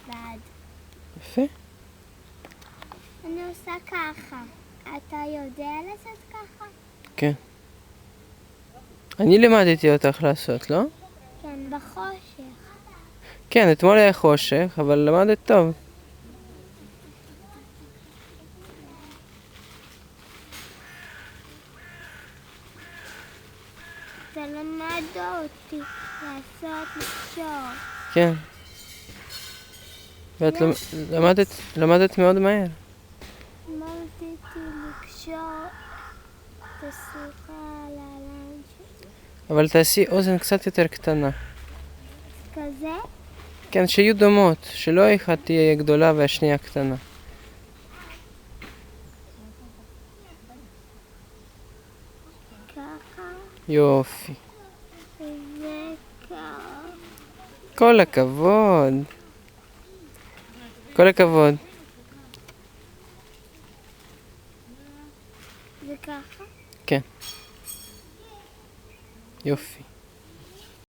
בעד. יפה. אני עושה ככה. אתה יודע לעשות ככה? כן. אני לימדתי אותך לעשות, לא? כן, בחושך. כן, אתמול היה חושך, אבל למדת טוב. אתה למד אותי לעשות לקשור. כן. ואת למדת מאוד מהר. למדתי לקשור את השיחה על העיניים שלי. אבל תעשי אוזן קצת יותר קטנה. כזה? כן, שיהיו דומות, שלא אחת תהיה גדולה והשנייה קטנה. ככה יופי. וככה. כל הכבוד. כל הכבוד. וככה? כן. יופי.